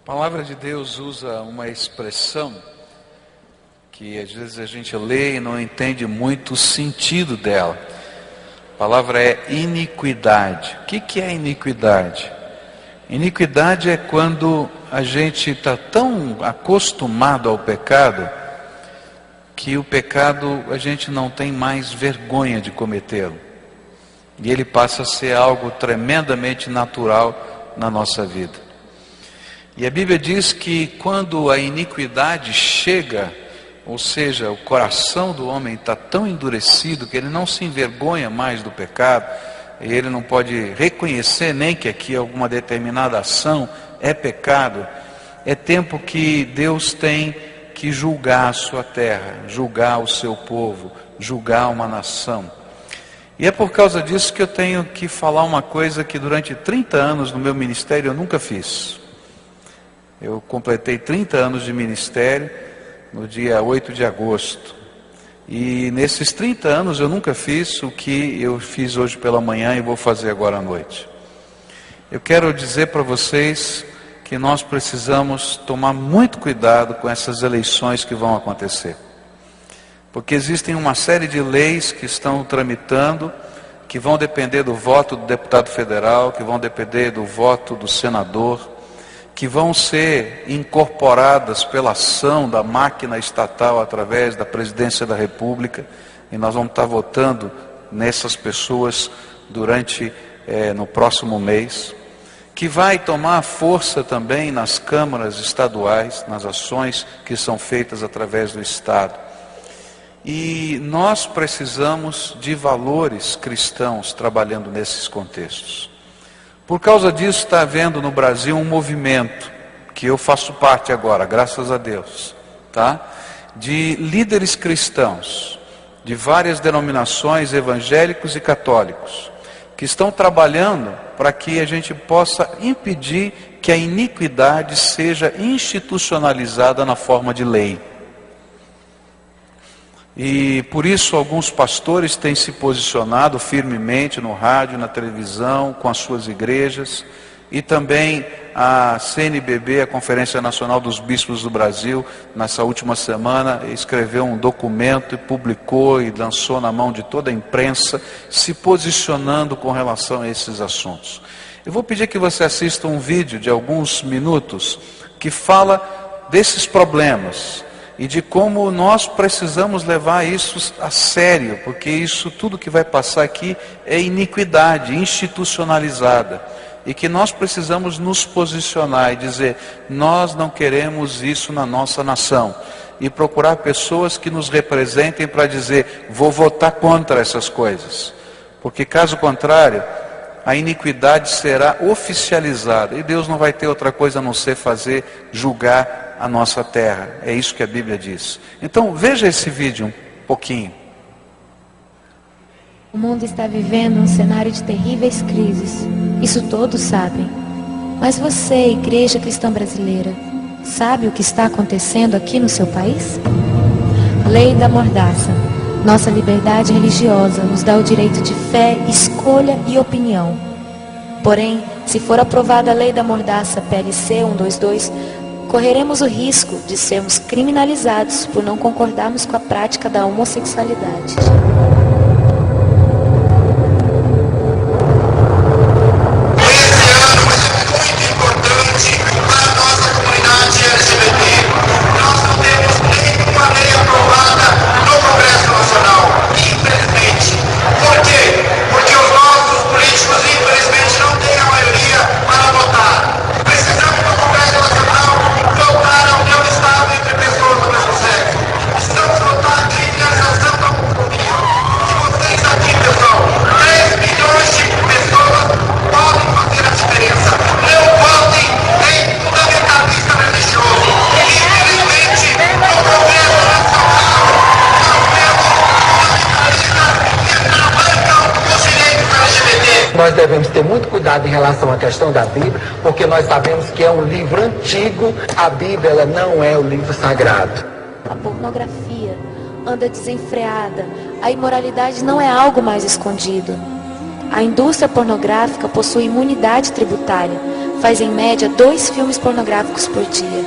A palavra de Deus usa uma expressão que às vezes a gente lê e não entende muito o sentido dela. A palavra é iniquidade. O que é iniquidade? Iniquidade é quando a gente está tão acostumado ao pecado que o pecado a gente não tem mais vergonha de cometê-lo. E ele passa a ser algo tremendamente natural na nossa vida. E a Bíblia diz que quando a iniquidade chega, ou seja, o coração do homem está tão endurecido que ele não se envergonha mais do pecado, e ele não pode reconhecer nem que aqui alguma determinada ação é pecado, é tempo que Deus tem que julgar a sua terra, julgar o seu povo, julgar uma nação. E é por causa disso que eu tenho que falar uma coisa que durante 30 anos no meu ministério eu nunca fiz. Eu completei 30 anos de ministério no dia 8 de agosto. E nesses 30 anos eu nunca fiz o que eu fiz hoje pela manhã e vou fazer agora à noite. Eu quero dizer para vocês que nós precisamos tomar muito cuidado com essas eleições que vão acontecer. Porque existem uma série de leis que estão tramitando, que vão depender do voto do deputado federal, que vão depender do voto do senador, que vão ser incorporadas pela ação da máquina estatal através da presidência da República, e nós vamos estar votando nessas pessoas no próximo mês, que vai tomar força também nas câmaras estaduais, nas ações que são feitas através do Estado. E nós precisamos de valores cristãos trabalhando nesses contextos. Por causa disso está havendo no Brasil um movimento, que eu faço parte agora, graças a Deus, de líderes cristãos, de várias denominações evangélicos e católicos, que estão trabalhando para que a gente possa impedir que a iniquidade seja institucionalizada na forma de lei. E por isso alguns pastores têm se posicionado firmemente no rádio, na televisão, com as suas igrejas, e também a CNBB, a Conferência Nacional dos Bispos do Brasil, nessa última semana escreveu um documento e publicou e lançou na mão de toda a imprensa, se posicionando com relação a esses assuntos. Eu vou pedir que você assista um vídeo de alguns minutos que fala desses problemas e de como nós precisamos levar isso a sério, porque isso tudo que vai passar aqui é iniquidade institucionalizada, e que nós precisamos nos posicionar e dizer: nós não queremos isso na nossa nação, e procurar pessoas que nos representem para dizer: vou votar contra essas coisas, porque caso contrário a iniquidade será oficializada, e Deus não vai ter outra coisa a não ser julgar a nossa terra. É isso que a Bíblia diz. Então veja esse vídeo um pouquinho. O mundo está vivendo um cenário de terríveis crises. Isso todos sabem. Mas você, Igreja Cristã Brasileira, sabe o que está acontecendo aqui no seu país? Lei da Mordaça. Nossa liberdade religiosa nos dá o direito de fé, escolha e opinião. Porém, se for aprovada a Lei da Mordaça PLC 122, correremos o risco de sermos criminalizados por não concordarmos com a prática da homossexualidade. Nós devemos ter muito cuidado em relação à questão da Bíblia, porque nós sabemos que é um livro antigo. A Bíblia, ela não é o livro sagrado. A pornografia anda desenfreada. A imoralidade não é algo mais escondido. A indústria pornográfica possui imunidade tributária, faz em média 2 filmes pornográficos por dia.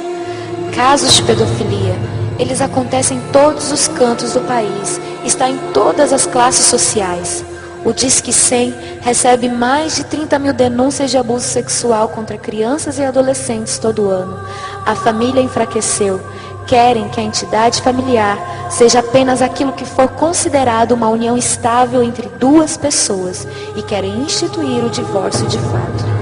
Casos de pedofilia, eles acontecem em todos os cantos do país, está em todas as classes sociais. O Disque 100 recebe mais de 30 mil denúncias de abuso sexual contra crianças e adolescentes todo ano. A família enfraqueceu. Querem que a entidade familiar seja apenas aquilo que for considerado uma união estável entre 2 pessoas e querem instituir o divórcio de fato.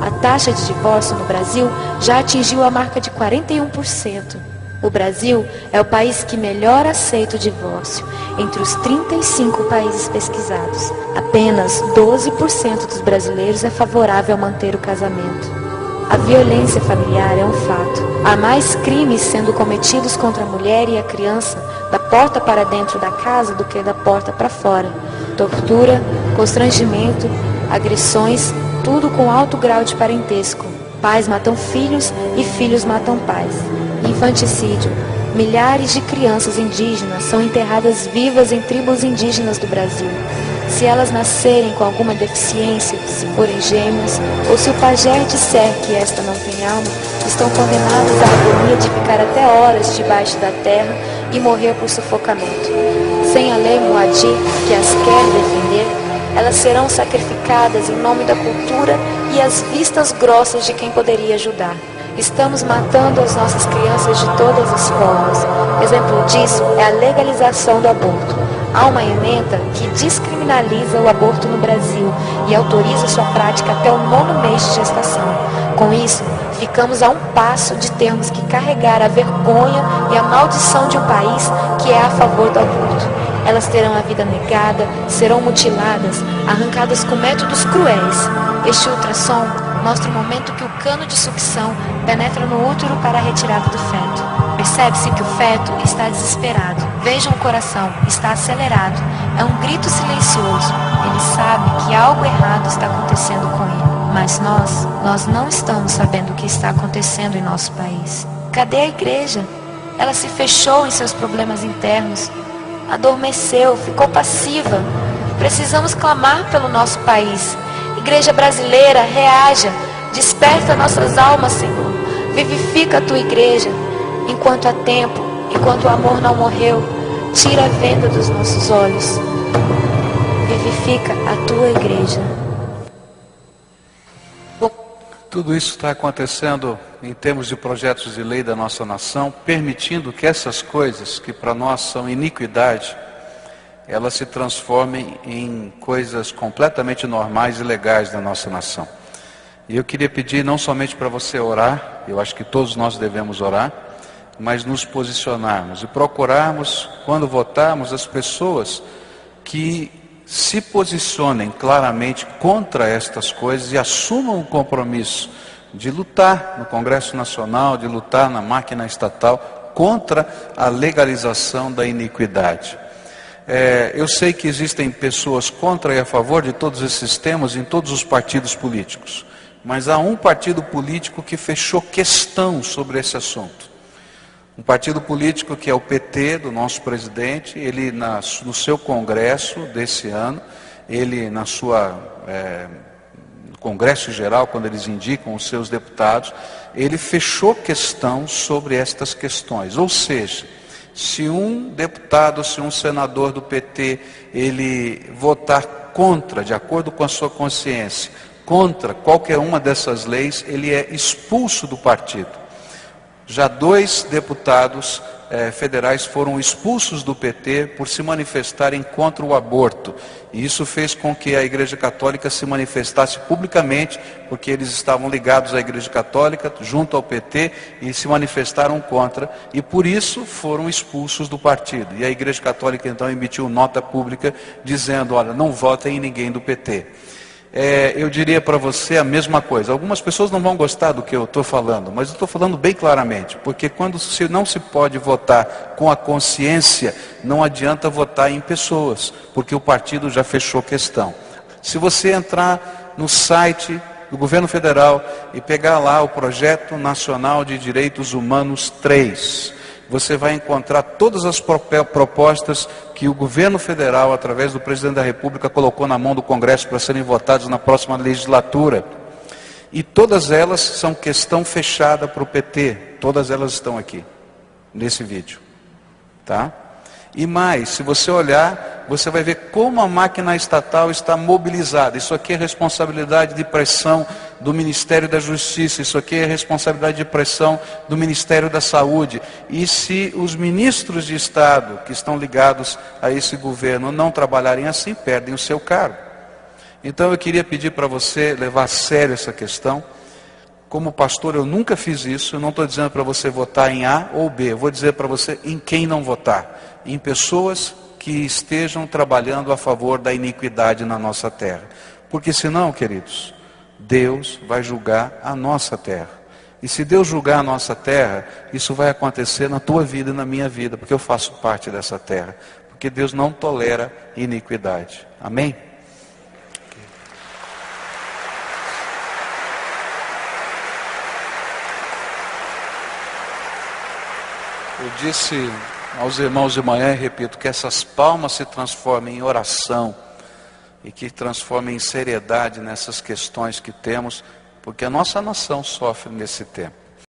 A taxa de divórcio no Brasil já atingiu a marca de 41%. O Brasil é o país que melhor aceita o divórcio. Entre os 35 países pesquisados, apenas 12% dos brasileiros é favorável a manter o casamento. A violência familiar é um fato. Há mais crimes sendo cometidos contra a mulher e a criança da porta para dentro da casa do que da porta para fora. Tortura, constrangimento, agressões, tudo com alto grau de parentesco. Pais matam filhos e filhos matam pais. Infanticídio. Milhares de crianças indígenas são enterradas vivas em tribos indígenas do Brasil. Se elas nascerem com alguma deficiência, se forem gêmeas, ou se o pajé disser que esta não tem alma, estão condenadas à agonia de ficar até horas debaixo da terra e morrer por sufocamento. Sem a lei Moadir, que as quer defender, elas serão sacrificadas em nome da cultura e às vistas grossas de quem poderia ajudar. Estamos matando as nossas crianças de todas as formas. Exemplo disso é a legalização do aborto. Há uma emenda que descriminaliza o aborto no Brasil e autoriza sua prática até o 9º mês de gestação. Com isso, ficamos a um passo de termos que carregar a vergonha e a maldição de um país que é a favor do aborto. Elas terão a vida negada, serão mutiladas, arrancadas com métodos cruéis. Este ultrassom mostra o momento que o cano de sucção penetra no útero para a retirada do feto. Percebe-se que o feto está desesperado. Vejam o coração, está acelerado. É um grito silencioso. Ele sabe que algo errado está acontecendo com ele. Mas nós não estamos sabendo o que está acontecendo em nosso país. Cadê a igreja? Ela se fechou em seus problemas internos. Adormeceu, ficou passiva. Precisamos clamar pelo nosso país. Igreja brasileira, reaja, desperta nossas almas, Senhor. Vivifica a tua igreja. Enquanto há tempo, enquanto o amor não morreu, tira a venda dos nossos olhos. Vivifica a tua igreja. Tudo isso está acontecendo em termos de projetos de lei da nossa nação, permitindo que essas coisas, que para nós são iniquidade, elas se transformem em coisas completamente normais e legais da nossa nação. E eu queria pedir não somente para você orar, eu acho que todos nós devemos orar, mas nos posicionarmos e procurarmos, quando votarmos, as pessoas que se posicionem claramente contra estas coisas e assumam o compromisso de lutar no Congresso Nacional, de lutar na máquina estatal contra a legalização da iniquidade. Eu sei que existem pessoas contra e a favor de todos esses temas em todos os partidos políticos, mas há um partido político que fechou questão sobre esse assunto. Um partido político que é o PT, do nosso presidente. Ele no seu congresso desse ano, ele no congresso geral, quando eles indicam os seus deputados, ele fechou questão sobre estas questões. Ou seja, se um deputado, se um senador do PT, ele votar contra, de acordo com a sua consciência, contra qualquer uma dessas leis, ele é expulso do partido. Já 2 deputados federais foram expulsos do PT por se manifestarem contra o aborto. E isso fez com que a Igreja Católica se manifestasse publicamente, porque eles estavam ligados à Igreja Católica, junto ao PT, e se manifestaram contra. E por isso foram expulsos do partido. E a Igreja Católica então emitiu nota pública dizendo, olha, não votem em ninguém do PT. Eu diria para você a mesma coisa. Algumas pessoas não vão gostar do que eu estou falando, mas eu estou falando bem claramente, porque quando não se pode votar com a consciência, não adianta votar em pessoas, porque o partido já fechou questão. Se você entrar no site do Governo Federal e pegar lá o Projeto Nacional de Direitos Humanos 3, você vai encontrar todas as propostas que o governo federal, através do presidente da República, colocou na mão do Congresso para serem votadas na próxima legislatura. E todas elas são questão fechada para o PT. Todas elas estão aqui, nesse vídeo. Tá? E mais, se você olhar, você vai ver como a máquina estatal está mobilizada. Isso aqui é responsabilidade de pressão do Ministério da Justiça. Isso aqui é responsabilidade de pressão do Ministério da Saúde. E se os ministros de Estado que estão ligados a esse governo não trabalharem assim, perdem o seu cargo. Então eu queria pedir para você levar a sério essa questão. Como pastor eu nunca fiz isso, eu não estou dizendo para você votar em A ou B, eu vou dizer para você em quem não votar. Em pessoas que estejam trabalhando a favor da iniquidade na nossa terra. Porque senão, queridos, Deus vai julgar a nossa terra. E se Deus julgar a nossa terra, isso vai acontecer na tua vida e na minha vida, porque eu faço parte dessa terra. Porque Deus não tolera iniquidade. Amém? Eu disse aos irmãos de manhã e repito, que essas palmas se transformem em oração e que transformem em seriedade nessas questões que temos, porque a nossa nação sofre nesse tempo.